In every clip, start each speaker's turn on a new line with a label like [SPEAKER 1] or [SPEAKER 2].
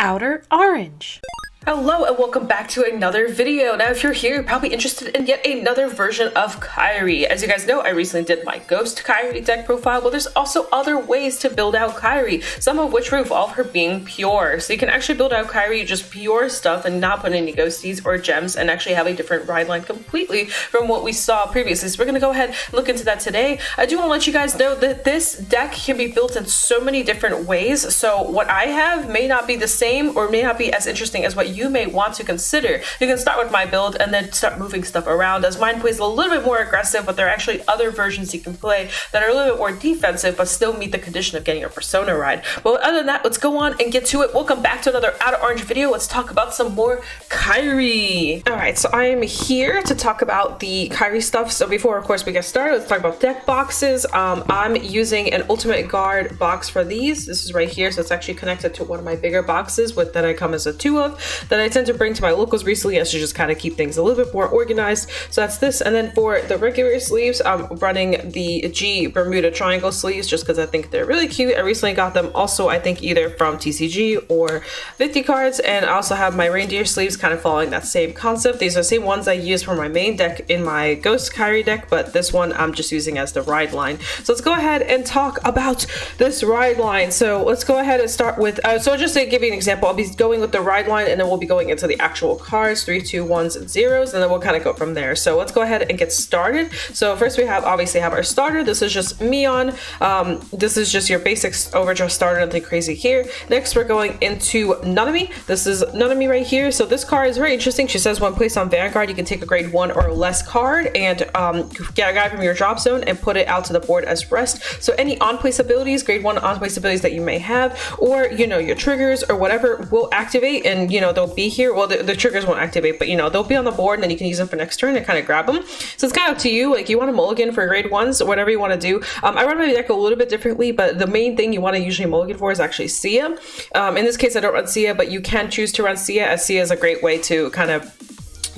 [SPEAKER 1] Outer Orange.
[SPEAKER 2] Hello and welcome back to another video. Now if you're here, you're probably interested in yet another version of Kairi. As you guys know, I recently did my Ghost Kairi deck profile, but there's also other ways to build out Kairi, some of which involve her being pure. So you can actually build out Kairi just pure stuff and not put any ghosties or gems and actually have a different ride line completely from what we saw previously. So we're going to go ahead and look into that today. I do want to let you guys know that this deck can be built in so many different ways. So what I have may not be the same or may not be as interesting as what you may want to consider. You can start with my build and then start moving stuff around, as mine plays a little bit more aggressive, but there are actually other versions you can play that are a little bit more defensive but still meet the condition of getting a persona ride. But other than that, let's go on and get to it. Welcome back to another Outer Orange video. Let's talk about some more Kairi. Alright, so I am here to talk about the Kairi stuff. So before of course we get started, let's talk about deck boxes. I'm using an Ultimate Guard box for these. This is right here, so it's actually connected to one of my bigger boxes that I come as a 2 of that I tend to bring to my locals recently as to just kind of keep things a little bit more organized. So that's this. And then for the regular sleeves, I'm running the G Bermuda Triangle sleeves just because I think they're really cute. I recently got them also, I think, either from TCG or 50 cards. And I also have my reindeer sleeves kind of following that same concept. These are the same ones I use for my main deck in my Ghost Kairi deck, but this one I'm just using as the ride line. So let's go ahead and talk about this ride line. So let's go ahead and start with, so just to give you an example, I'll be going with the ride line and then we'll be going into the actual cards, 3, 2, 1s, and 0s, and then we'll kind of go from there. So let's go ahead and get started. So first we obviously have our starter. This is just Mion. This is just your basic overdrive starter, nothing crazy here. Next we're going into Nanami. This is Nanami right here. So this card is very interesting. She says when placed on Vanguard, you can take a grade 1 or less card and get a guy from your drop zone and put it out to the board as rest. So any on-place abilities, grade 1 on-place abilities that you may have, or your triggers or whatever will activate, and they'll be here. Well, the triggers won't activate, but they'll be on the board and then you can use them for next turn and kind of grab them. So it's kind of up to you. Like, you want to mulligan for grade 1s, whatever you want to do. I run my deck a little bit differently, but the main thing you want to usually mulligan for is actually Sia. In this case, I don't run Sia, but you can choose to run Sia, as Sia is a great way to kind of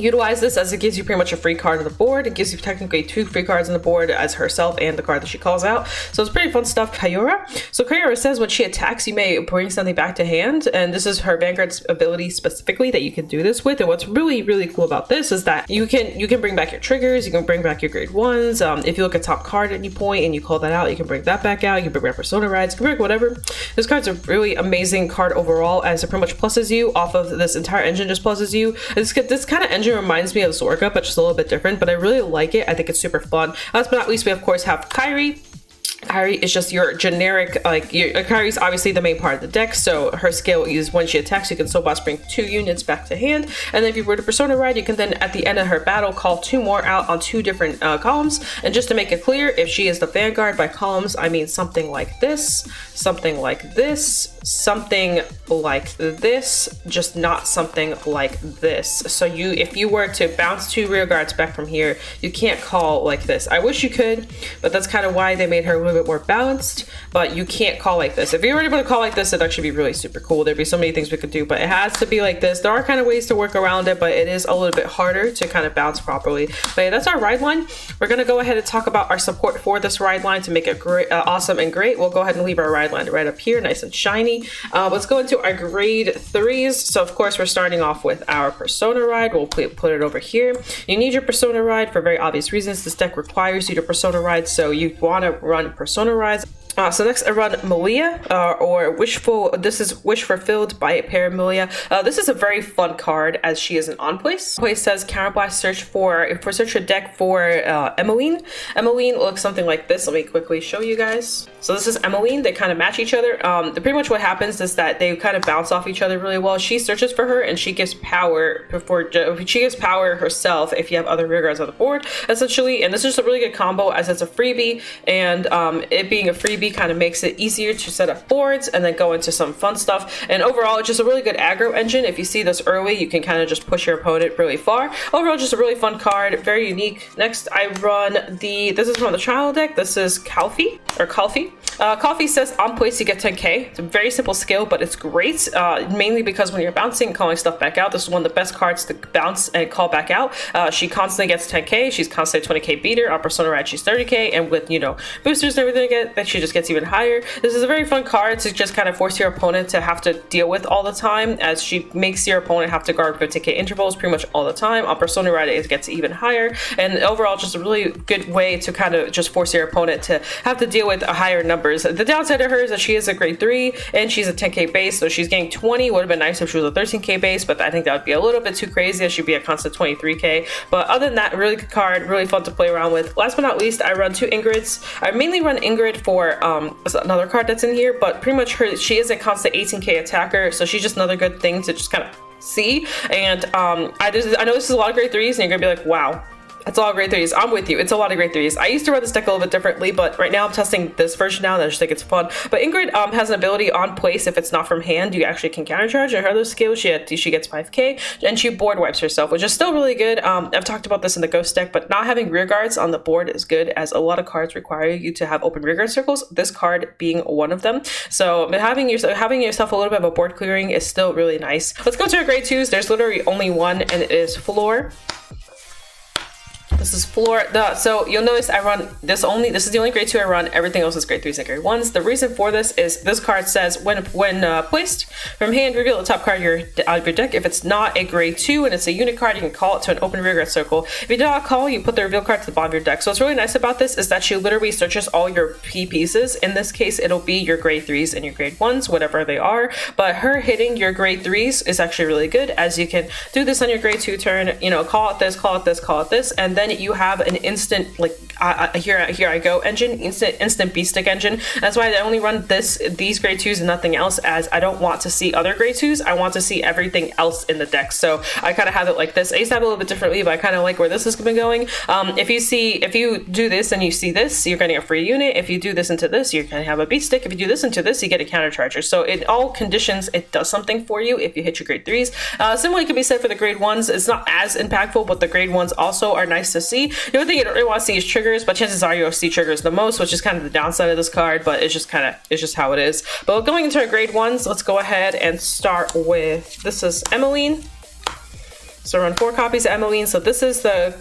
[SPEAKER 2] utilize this, as it gives you pretty much a free card on the board. It gives you technically 2 free cards on the board as herself and the card that she calls out. So it's pretty fun stuff. Kairi. So Kairi says when she attacks, you may bring something back to hand, and this is her Vanguard's ability specifically that you can do this with. And what's really, really cool about this is that you can bring back your triggers, you can bring back your grade 1s. If you look at top card at any point and you call that out, you can bring that back out. You can bring back persona rides, you can bring whatever. This card's a really amazing card overall, as it pretty much pluses you off of this entire engine. Just pluses you. This kind of engine reminds me of Zorga, but just a little bit different, but I really like it. I think it's super fun. Last but not least, we of course have Kairi. Kairi is just your generic, Kairi is obviously the main part of the deck, so her skill is when she attacks, you can soul boss bring 2 units back to hand, and then if you were to persona ride, you can then at the end of her battle call 2 more out on 2 different columns. And just to make it clear, if she is the Vanguard, by columns I mean something like this, something like this, something like this, just not something like this. So if you were to bounce 2 rear guards back from here, you can't call like this. I wish you could, but that's kind of why they made her a little bit more balanced, but you can't call like this. If you were able to call like this, it'd actually be really super cool. There'd be so many things we could do, but it has to be like this. There are kind of ways to work around it, but it is a little bit harder to kind of bounce properly. But yeah, that's our ride line. We're going to go ahead and talk about our support for this ride line to make it great, awesome and great. We'll go ahead and leave our ride line right up here, nice and shiny. Let's go into our grade 3s. So of course we're starting off with our persona ride. We'll put it over here. You need your persona ride for very obvious reasons. This deck requires you to persona ride, so you want to run persona rides. So next I run Malia, or Wishful. This is Wish Fulfilled by Paramalia. This is a very fun card as she is an on-place. Place says counterblast, search your deck for Emmeline. Emmeline looks something like this. Let me quickly show you guys. So this is Emmeline. They kind of match each other. Pretty much what happens is that they kind of bounce off each other really well. She searches for her and she gives power herself if you have other rear guards on the board, essentially. And this is just a really good combo as it's a freebie, and it being a freebie kind of makes it easier to set up boards and then go into some fun stuff. And overall, it's just a really good aggro engine. If you see this early, you can kind of just push your opponent really far. Overall, just a really fun card, very unique. Next, I run this is from the trial deck. This is Kalfi. Coffee says on place you get 10k. It's a very simple skill, but it's great, mainly because when you're bouncing and calling stuff back out, this is one of the best cards to bounce and call back out. She constantly gets 10k. She's constantly 20k beater. On Persona Ride, she's 30k, and with, you know, boosters and everything again, that she just gets even higher. This is a very fun card to just kind of force your opponent to have to deal with all the time, as she makes your opponent have to guard 50k intervals pretty much all the time. On Persona Ride, it gets even higher, and overall just a really good way to kind of just force your opponent to have to deal with higher numbers. The downside of her is that she is a grade 3 and she's a 10k base, so she's getting 20. Would have been nice if she was a 13k base, but I think that would be a little bit too crazy. It should be a constant 23k. But other than that, really good card, really fun to play around with. Last but not least, I run 2 Ingrids. I mainly run Ingrid for another card that's in here, but pretty much she is a constant 18k attacker, so she's just another good thing to just kind of see. And I know this is a lot of grade 3s, and you're gonna be like, wow, it's all grade 3s. I'm with you. It's a lot of grade 3s. I used to run this deck a little bit differently, but right now I'm testing this version now and I just think it's fun. But Ingrid has an ability on place. If it's not from hand, you actually can countercharge. And her other skill, she gets 5k, and she board wipes herself, which is still really good. I've talked about this in the Ghost deck, but not having rear guards on the board is good, as a lot of cards require you to have open rear guard circles, this card being one of them. So having yourself a little bit of a board clearing is still really nice. Let's go to our grade 2s. There's literally only one, and it is Floor. This is Floor. So you'll notice I run this only. This is the only grade 2 I run. Everything else is grade 3s and grade 1s. The reason for this is this card says when placed from hand, reveal the top card out of your deck. If it's not a grade 2 and it's a unit card, you can call it to an open rear guard circle. If you do not call, you put the reveal card to the bottom of your deck. So what's really nice about this is that she literally searches all your P pieces. In this case, it'll be your grade 3s and your grade 1s, whatever they are. But her hitting your grade 3s is actually really good, as you can do this on your grade 2 turn. You know, call it this, call it this, call it this, and then you have an instant, like, here I go engine, instant beast stick engine. That's why I only run these grade 2s and nothing else, as I don't want to see other grade 2s. I want to see everything else in the deck. So I kind of have it like this. I used to have it a little bit differently, but I kind of like where this is been going. If you do this and you see this, you're getting a free unit. If you do this into this, you're going to have a beast stick. If you do this into this, you get a counter charger. So in all conditions, it does something for you if you hit your grade 3s. Similarly can be said for the grade 1s. It's not as impactful, but the grade 1s also are nice to see. The only thing you don't really want to see is triggers, but chances are you'll see triggers the most, which is kind of the downside of this card, but it's just how it is. But going into our grade 1s, let's go ahead and start with, this is Emmeline. So run 4 copies of Emmeline. So this is the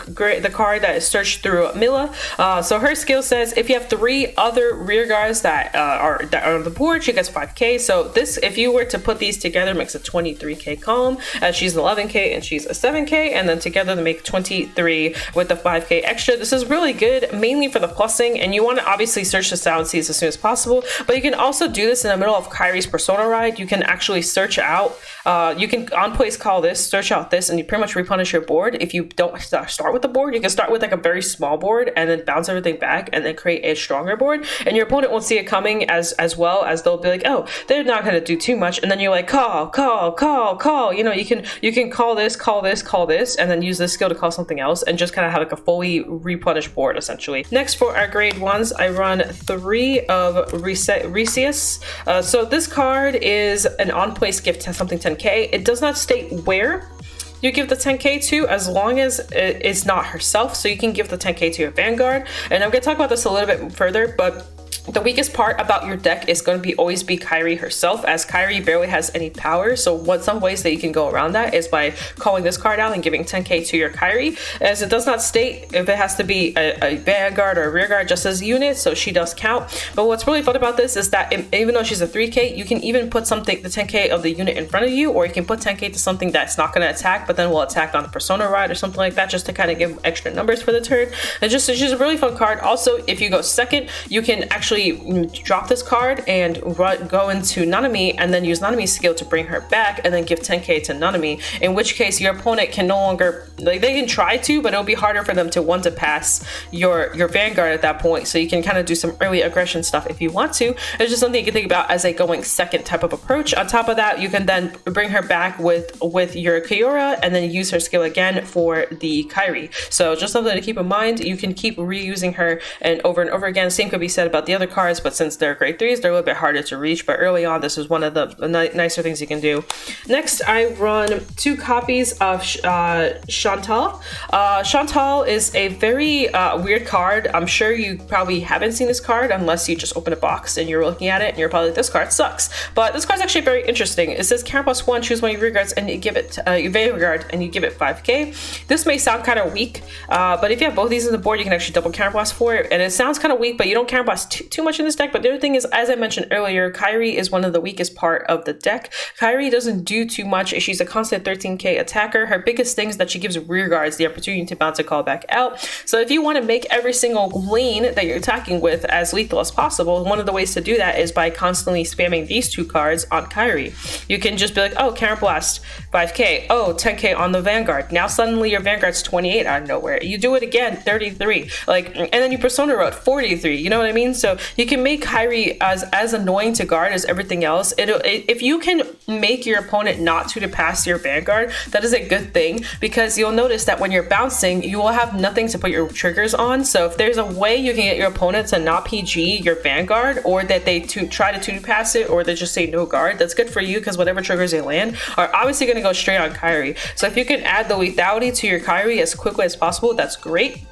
[SPEAKER 2] card that is searched through Mila. So her skill says if you have 3 other rear guards that are on the board, she gets 5k. So this, if you were to put these together, makes a 23k column, as she's an 11k and she's a 7k, and then together they make 23 with the 5k extra. This is really good, mainly for the plussing, and you want to obviously search the sound seeds as soon as possible, but you can also do this in the middle of Kairi's Persona Ride. You can actually search out, you can on place call this, search out this, and you pretty much replenish your board. If you don't start with the board, you can start with like a very small board and then bounce everything back and then create a stronger board, and your opponent won't see it coming as well, as they'll be like, oh, they're not going to do too much, and then you're like, call, you know, you can call this, and then use this skill to call something else, and just kind of have like a fully replenished board essentially. Next, for our grade 1s, I run 3 of Resius. So this card is an on-place gift to something 10k. It does not state where you give the 10k to, as long as it's not herself. So you can give the 10k to your Vanguard, and I'm going to talk about this a little bit further, but the weakest part about your deck is going to always be Kairi herself, as Kairi barely has any power. So some ways that you can go around that is by calling this card out and giving 10k to your Kairi, as it does not state if it has to be a Vanguard or a rear guard, just as a unit, so she does count. But what's really fun about this is that even though she's a 3k, you can even put the 10k of the unit in front of you, or you can put 10k to something that's not going to attack, but then will attack on the Persona Ride or something like that, just to kind of give extra numbers for the turn. And she's a really fun card. Also, if you go second, you can actually drop this card and go into Nanami, and then use Nanami's skill to bring her back, and then give 10k to Nanami, in which case your opponent can no longer, like, they can try to, but it'll be harder for them to want to pass your Vanguard at that point. So you can kind of do some early aggression stuff if you want to. It's just something you can think about as a going second type of approach. On top of that, you can then bring her back with your Kiora, and then use her skill again for the Kairi. So just something to keep in mind. You can keep reusing her and over again. Same could be said about the other other cards, but since they're grade 3s, they're a little bit harder to reach. But early on, this is one of the nicer things you can do. Next, I run 2 copies of Chantal. Chantal is a very weird card. I'm sure you probably haven't seen this card unless you just open a box and you're looking at it and you're probably like, this card sucks. But this card's actually very interesting. It says Counter +1, choose one of your Vanguards and you give it your Vanguard and you give it 5k. This may sound kind of weak, but if you have both these on the board, you can actually double counterblast for it. And it sounds kind of weak, but you don't counterblast too much in this deck. But the other thing is, as I mentioned earlier, Kairi is one of the weakest part of the deck. Kairi doesn't do too much. She's a constant 13k attacker. Her biggest thing is that she gives rear guards the opportunity to bounce a call back out. So if you want to make every single lane that you're attacking with as lethal as possible, one of the ways to do that is by constantly spamming these 2 cards on Kairi. You can just be like, oh, counterblast 5k, oh, 10k on the Vanguard. Now suddenly your Vanguard's 28 out of nowhere. You do it again, 33, like, and then you Persona Road 43. You know what I mean? So you can make Kairi as annoying to guard as everything else. If you can make your opponent not to pass your Vanguard, that is a good thing, because you'll notice that when you're bouncing, you will have nothing to put your triggers on. So if there's a way you can get your opponent to not PG your Vanguard, or that they try to 2 pass it, or they just say no guard, that's good for you, because whatever triggers they land are obviously going to go straight on Kairi. So if you can add the lethality to your Kairi as quickly as possible, that's great,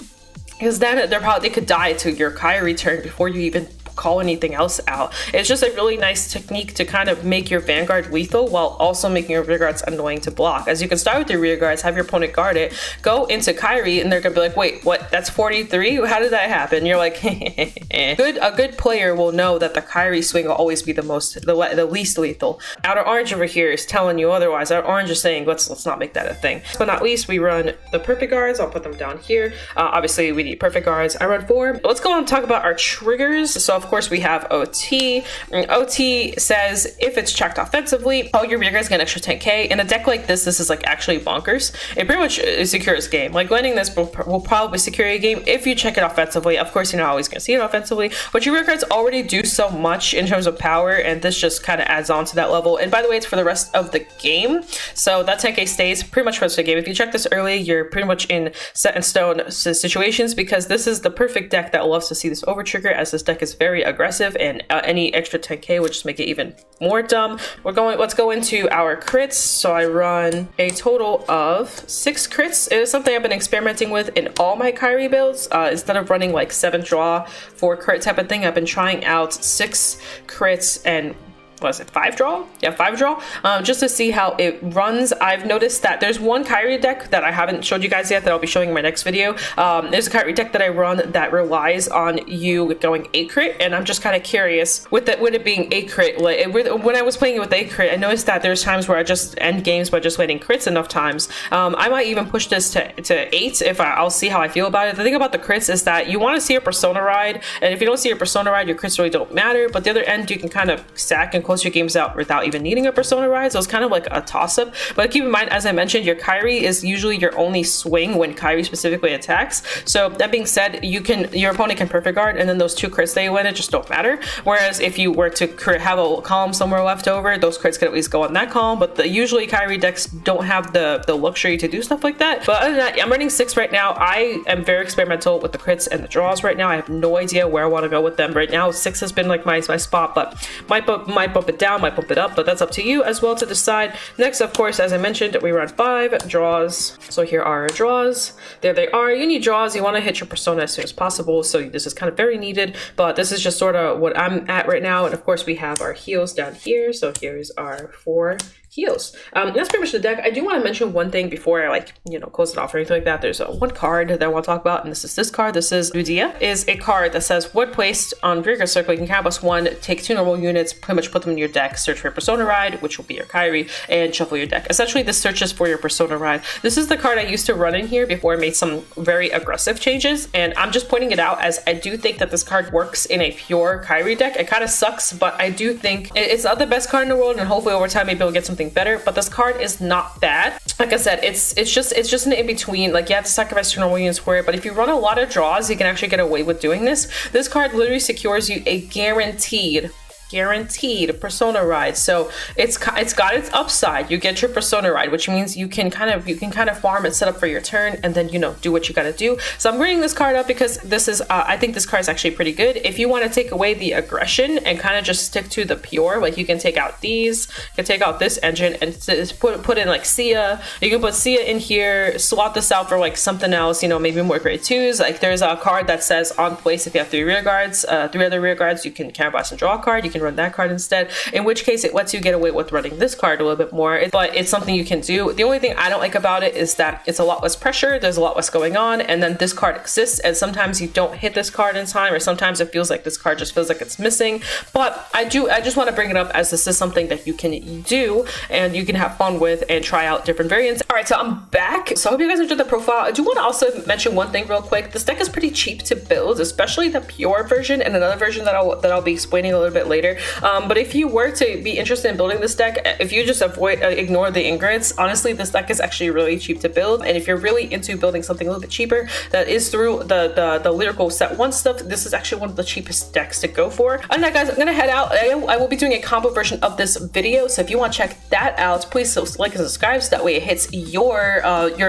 [SPEAKER 2] because then they could die to your Kairi turn before you even call anything else out. It's just a really nice technique to kind of make your Vanguard lethal while also making your rear guards annoying to block. As you can start with your rear guards, have your opponent guard it, go into Kairi, and they're gonna be like, wait, what? That's 43? How did that happen? You're like, a good player will know that the Kairi swing will always be the least lethal. OuterOrange over here is telling you otherwise. OuterOrange is saying, let's not make that a thing. But not least, we run the perfect guards. I'll put them down here. Obviously, we need perfect guards. I run 4. Let's go on and talk about our triggers. So of course we have OT. OT says if it's checked offensively, all your rear guards get an extra 10k. In a deck like this is like actually bonkers. It pretty much secures game. Like landing this will probably secure a game if you check it offensively. Of course, you're not always going to see it offensively, but your rear guards already do so much in terms of power, and this just kind of adds on to that level. And by the way, it's for the rest of the game, so that 10k stays pretty much for the rest of the game. If you check this early, you're pretty much in set in stone situations, because this is the perfect deck that loves to see this over trigger, as this deck is very aggressive, and any extra 10k would just make it even more dumb. Let's go into our crits. So I run a total of 6 crits. It is something I've been experimenting with in all my Kairi builds. Instead of running like 7 draw 4 crit type of thing, I've been trying out 6 crits and what is it, 5 draw? Yeah, 5 draw, just to see how it runs. I've noticed that there's one Kairi deck that I haven't showed you guys yet that I'll be showing in my next video. There's a Kairi deck that I run that relies on you going 8 crit, and I'm just kind of curious with it being 8 crit. Like when I was playing it with 8 crit, I noticed that there's times where I just end games by just landing crits enough times. I might even push this to 8 if I'll see how I feel about it. The thing about the crits is that you want to see your Persona ride, and if you don't see your Persona ride, your crits really don't matter. But the other end, you can kind of stack and close your games out without even needing a Persona ride, so it's kind of like a toss-up. But keep in mind, as I mentioned, your Kairi is usually your only swing when Kairi specifically attacks. So that being said, your opponent can perfect guard, and then those 2 crits they win, it just don't matter. Whereas if you were to have a column somewhere left over, those crits could at least go on that column. But usually Kairi decks don't have the luxury to do stuff like that. But other than that, I'm running 6 right now. I am very experimental with the crits and the draws right now. I have no idea where I want to go with them right now. 6 has been like my spot, but might bump it down, might bump it up, but that's up to you as well to decide. Next, of course, as I mentioned, we run 5 draws. So here are our draws. There they are. You need draws. You want to hit your Persona as soon as possible, so this is kind of very needed, but this is just sort of what I'm at right now. And of course, we have our heals down here. So here's our 4 heals. That's pretty much the deck. I do want to mention one thing before I close it off or anything like that. There's one card that I want to talk about, and this is this card. This is Lyudia. Is a card that says when placed on Vanguard circle, you can count +1, take 2 normal units, pretty much put them in your deck, search for your Persona ride, which will be your Kairi, and shuffle your deck. Essentially, this searches for your Persona ride. This is the card I used to run in here before I made some very aggressive changes, and I'm just pointing it out as I do think that this card works in a pure Kairi deck. It kind of sucks, but I do think it's not the best card in the world, and hopefully over time maybe we'll get something better. But this card is not bad. Like I said, it's just an in-between. Like, you have to sacrifice 2 normal units for it, but if you run a lot of draws, you can actually get away with doing this. This card literally secures you a guaranteed guaranteed persona ride. So it's got its upside. You get your persona ride, which means you can kind of farm and set up for your turn, and then, you know, do what you gotta do. So I'm bringing this card up because this is I think this card is actually pretty good. If you want to take away the aggression and kind of just stick to the pure, like you can take out these, you can take out this engine and put in like Sia. You can put Sia in here, swap this out for like something else, you know, maybe more grade 2s. Like there's a card that says on place, if you have 3 rear guards, 3 other rear guards, you can counterblast and draw a card. You can run that card instead, in which case it lets you get away with running this card a little bit more, but it's something you can do. The only thing I don't like about it is that it's a lot less pressure, there's a lot less going on, and then this card exists, and sometimes you don't hit this card in time, or sometimes it feels like this card just feels like it's missing. But I just want to bring it up as this is something that you can do and you can have fun with and try out different variants. All right, so I'm back. So I hope you guys enjoyed the profile. I do want to also mention one thing real quick. This deck is pretty cheap to build, especially the pure version and another version that I'll be explaining a little bit later. But if you were to be interested in building this deck, if you just ignore the ingredients, honestly, this deck is actually really cheap to build. And if you're really into building something a little bit cheaper that is through the Lyrical Set 1 stuff, this is actually one of the cheapest decks to go for. And that, guys, I'm gonna head out. I will be doing a combo version of this video, so if you want to check that out, please like and subscribe so that way it hits your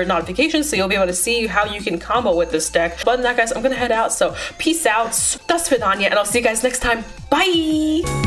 [SPEAKER 2] notifications, so you'll be able to see how you can combo with this deck. But other than that, guys, I'm gonna head out, so peace out, das vidanya, and I'll see you guys next time. Bye!